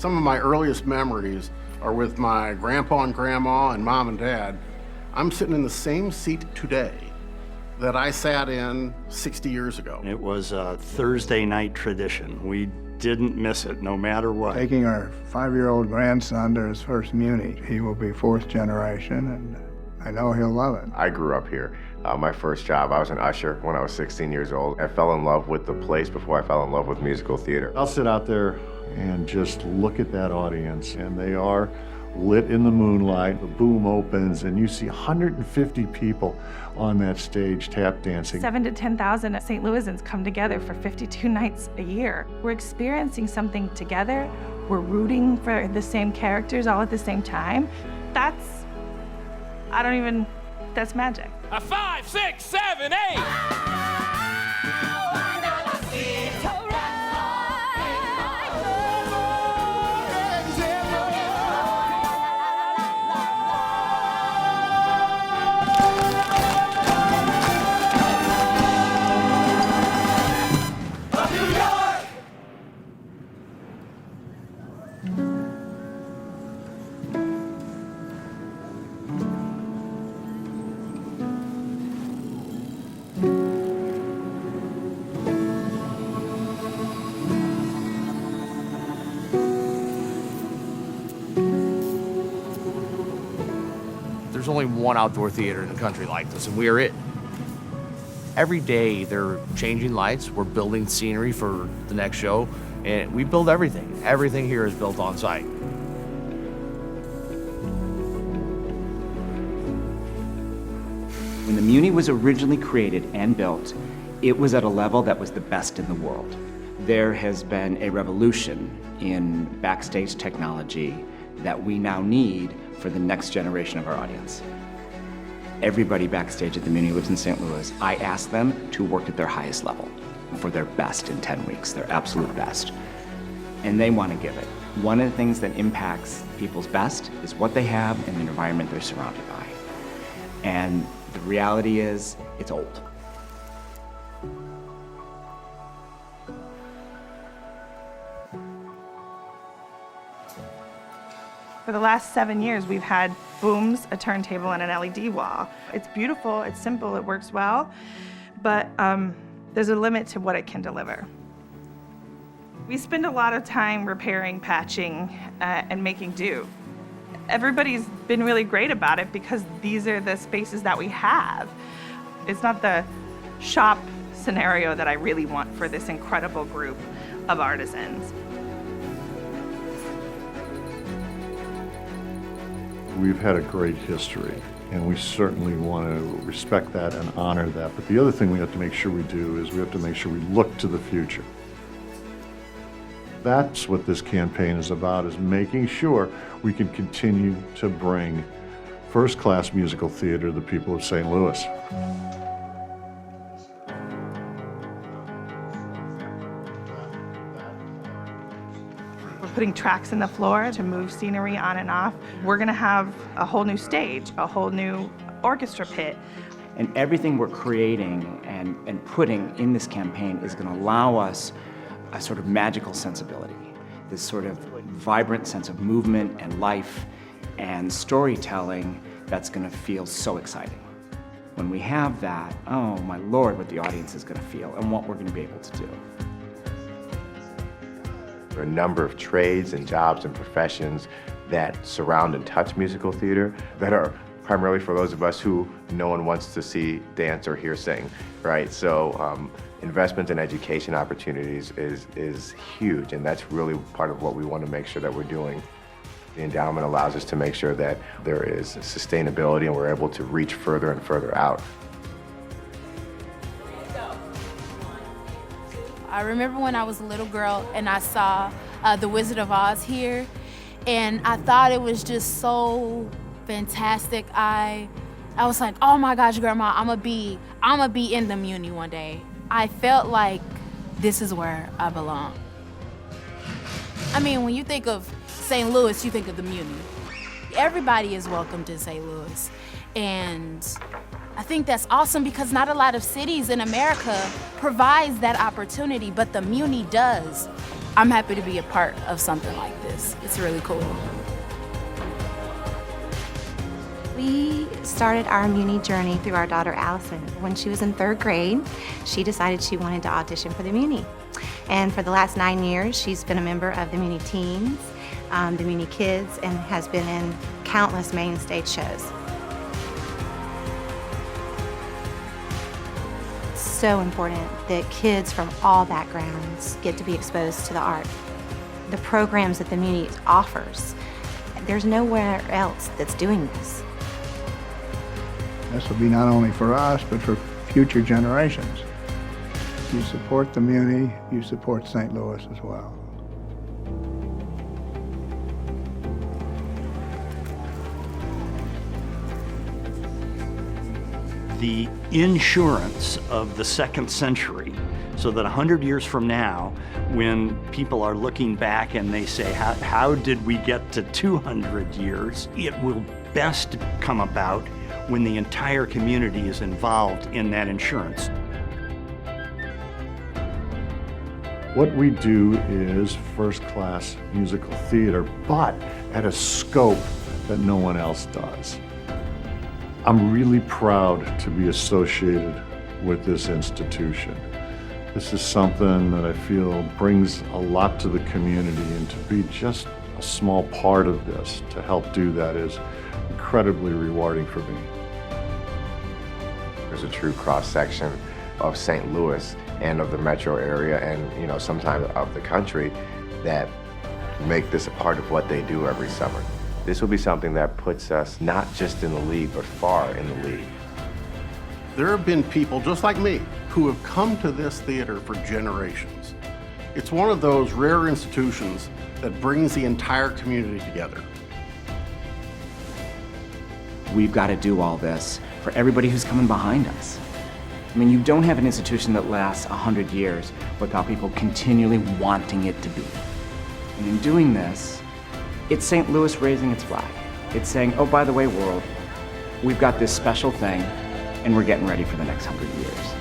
Some of my earliest memories are with my grandpa and grandma and mom and dad. I'm sitting in the same seat today that I sat in 60 years ago. It was a Thursday night tradition. We didn't miss it, no matter what. Taking our 5-year-old grandson to his first Muny. He will be 4th generation, and I know he'll love it. I grew up here. My first job, I was an usher when I was 16 years old. I fell in love with the place before I fell in love with musical theater. I'll sit out there and just look at that audience, and they are lit in the moonlight. The boom opens, and you see 150 people on that stage tap dancing. 7,000 to 10,000 St. Louisans come together for 52 nights a year. We're experiencing something together. We're rooting for the same characters all at the same time. That's magic. A 5, 6, 7, 8. There's only one outdoor theater in the country like this, and we are it. Every day they're changing lights, we're building scenery for the next show, and we build everything. Everything here is built on site. When the Muny was originally created and built, it was at a level that was the best in the world. There has been a revolution in backstage technology that we now need for the next generation of our audience. Everybody backstage at the Muny lives in St. Louis. I ask them to work at their highest level for their best in 10 weeks, their absolute best. And they want to give it. One of the things that impacts people's best is what they have and the environment they're surrounded by. And the reality is, it's old. For the last 7 years, we've had booms, a turntable, and an LED wall. It's beautiful, it's simple, it works well, but there's a limit to what it can deliver. We spend a lot of time repairing, patching, and making do. Everybody's been really great about it because these are the spaces that we have. It's not the shop scenario that I really want for this incredible group of artisans. We've had a great history, and we certainly want to respect that and honor that. But the other thing we have to make sure we do is we have to make sure we look to the future. That's what this campaign is about, is making sure we can continue to bring first-class musical theater to the people of St. Louis. We're putting tracks in the floor to move scenery on and off. We're gonna have a whole new stage, a whole new orchestra pit. And everything we're creating and putting in this campaign is gonna allow us a sort of magical sensibility, this sort of vibrant sense of movement and life and storytelling that's gonna feel so exciting. When we have that, oh my Lord, what the audience is gonna feel and what we're gonna be able to do. There are a number of trades and jobs and professions that surround and touch musical theater that are primarily for those of us who no one wants to see dance or hear sing, right? So investment in education opportunities is huge, and that's really part of what we want to make sure that we're doing. The endowment allows us to make sure that there is sustainability and we're able to reach further and further out. I remember when I was a little girl and I saw The Wizard of Oz here, and I thought it was just so fantastic. I was like, oh my gosh, Grandma, I'ma be in the Muny one day. I felt like this is where I belong. I mean, when you think of St. Louis, you think of the Muny. Everybody is welcome to St. Louis, and I think that's awesome because not a lot of cities in America provides that opportunity, but the Muny does. I'm happy to be a part of something like this. It's really cool. We started our Muny journey through our daughter Allison. When she was in 3rd grade, she decided she wanted to audition for the Muny. And for the last 9 years, she's been a member of the Muny Teens, the Muny Kids, and has been in countless main stage shows. It's so important that kids from all backgrounds get to be exposed to the art. The programs that the Muny offers, there's nowhere else that's doing this. This will be not only for us, but for future generations. You support the Muny, you support St. Louis as well. The insurance of the 2nd century, so that 100 years from now, when people are looking back and they say, how did we get to 200 years? It will best come about when the entire community is involved in that insurance. What we do is first-class musical theater, but at a scope that no one else does. I'm really proud to be associated with this institution. This is something that I feel brings a lot to the community, and to be just a small part of this, to help do that, is incredibly rewarding for me. There's a true cross-section of St. Louis and of the metro area, and sometimes of the country, that make this a part of what they do every summer. This will be something that puts us not just in the league, but far in the league. There have been people just like me who have come to this theater for generations. It's one of those rare institutions that brings the entire community together. We've got to do all this for everybody who's coming behind us. I mean, you don't have an institution that lasts 100 years without people continually wanting it to be. And in doing this, it's St. Louis raising its flag. It's saying, oh, by the way, world, we've got this special thing, and we're getting ready for the next 100 years.